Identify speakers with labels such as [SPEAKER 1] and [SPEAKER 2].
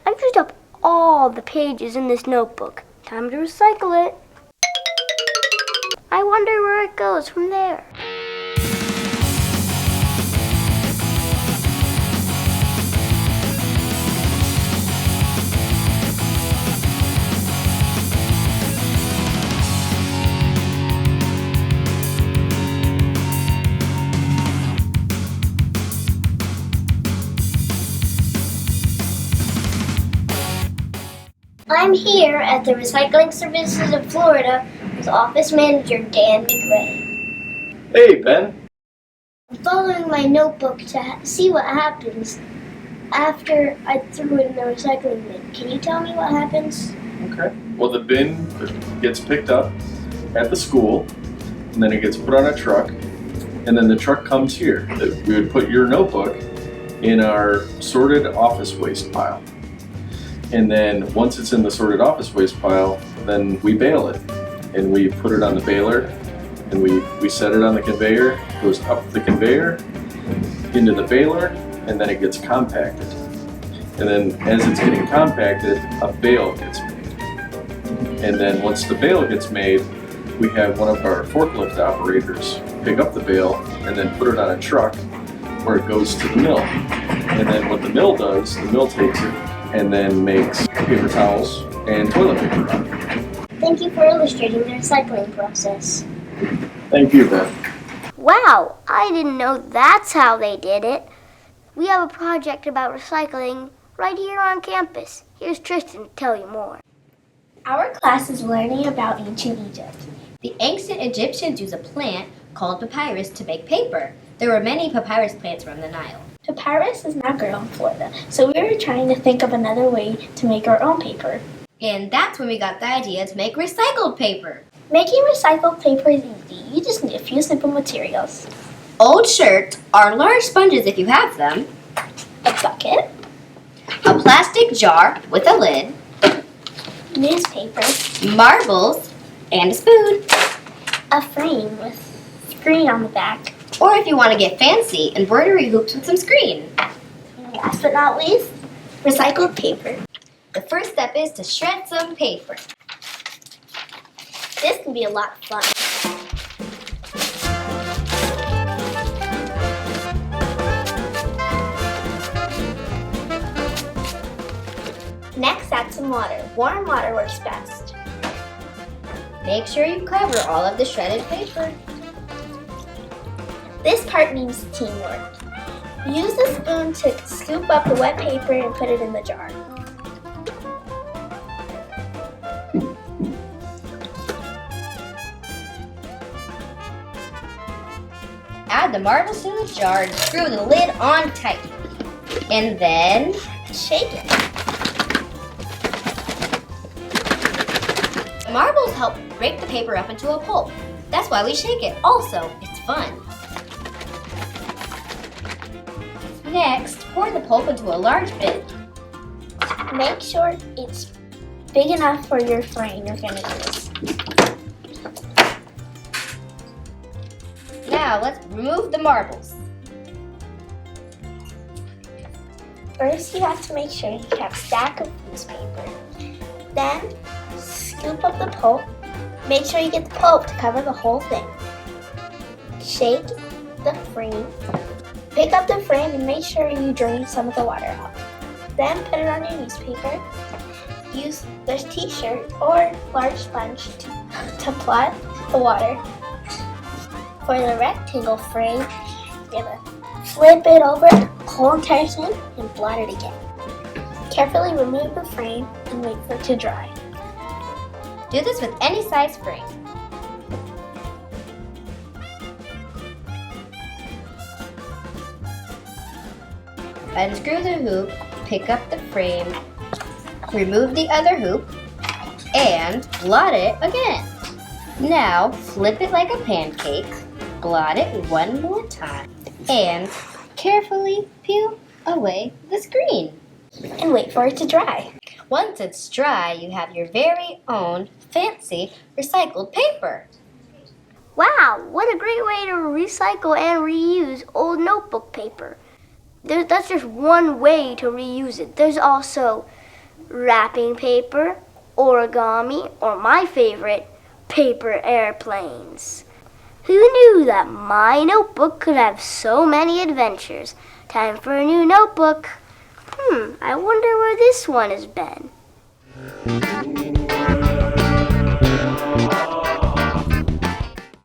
[SPEAKER 1] I've used up all the pages in this notebook. Time to recycle it. I wonder where it goes from there. I'm here at the Recycling Services of Florida with Office Manager Dan McRae.
[SPEAKER 2] Hey, Ben.
[SPEAKER 1] I'm following my notebook to see what happens after I threw it in the recycling bin. Can you tell me what happens?
[SPEAKER 2] Okay. Well, the bin gets picked up at the school, and then it gets put on a truck, and then the truck comes here. We would put your notebook in our sorted office waste pile. And then once it's in the sorted office waste pile, then we bale it. And we put it on the baler, and we set it on the conveyor. It goes up the conveyor, into the baler, and then it gets compacted. And then as it's getting compacted, a bale gets made. And then once the bale gets made, we have one of our forklift operators pick up the bale and then put it on a truck where it goes to the mill. And then what the mill does, the mill takes it and then makes paper towels and toilet paper out of it.
[SPEAKER 1] Thank you for illustrating the recycling process.
[SPEAKER 2] Thank you, Ben.
[SPEAKER 1] Wow, I didn't know that's how they did it. We have a project about recycling right here on campus. Here's Tristan to tell you more.
[SPEAKER 3] Our class is learning about ancient Egypt.
[SPEAKER 4] The ancient Egyptians used a plant called papyrus to make paper. There were many papyrus plants from the Nile.
[SPEAKER 3] Papyrus is not grown in Florida, so we were trying to think of another way to make our own paper.
[SPEAKER 4] And that's when we got the idea to make recycled paper.
[SPEAKER 3] Making recycled paper is easy. You just need a few simple materials.
[SPEAKER 4] Old shirts are large sponges if you have them,
[SPEAKER 3] A bucket,
[SPEAKER 4] a plastic jar with a lid,
[SPEAKER 3] newspaper,
[SPEAKER 4] marbles, and a spoon.
[SPEAKER 3] a frame with screen on the back.
[SPEAKER 4] Or if you want to get fancy, embroidery hoops with some screen.
[SPEAKER 3] And last but not least, recycled paper.
[SPEAKER 4] The first step is to shred some paper.
[SPEAKER 3] This can be a lot of fun. Next, add some water. Warm water works best.
[SPEAKER 4] Make sure you cover all of the shredded paper.
[SPEAKER 3] This part needs teamwork. Use the spoon to scoop up the wet paper and put it in the jar.
[SPEAKER 4] Add the marbles to the jar and screw the lid on tight. And then
[SPEAKER 3] Shake it.
[SPEAKER 4] the marbles help break the paper up into a pulp. That's why we shake it. Also, it's fun. Next, pour the pulp into a large bin.
[SPEAKER 3] Make sure it's big enough for your frame you're going to use.
[SPEAKER 4] Now let's remove the marbles.
[SPEAKER 3] First, you have to make sure you have a stack of newspaper. Then, scoop up the pulp. Make sure you get the pulp to cover the whole thing. Shake the frame. Pick up the frame and make sure you drain some of the water out. Then put it on your newspaper. Use the t-shirt or large sponge to plot the water. For the rectangle frame, you're going to flip it over the whole entire thing and blot it again. Carefully remove the frame and wait for it to dry.
[SPEAKER 4] Do this with any size frame. Unscrew the hoop, pick up the frame, remove the other hoop, and blot it again. Now flip it like a pancake, blot it one more time, and carefully peel away the screen.
[SPEAKER 3] And wait for it to dry.
[SPEAKER 4] Once it's dry, you have your very own fancy recycled paper.
[SPEAKER 1] Wow, what a great way to recycle and reuse old notebook paper. That's just one way to reuse it. There's also wrapping paper, origami, or my favorite, paper airplanes. Who knew that my notebook could have so many adventures? Time for a new notebook. I wonder where this one has been.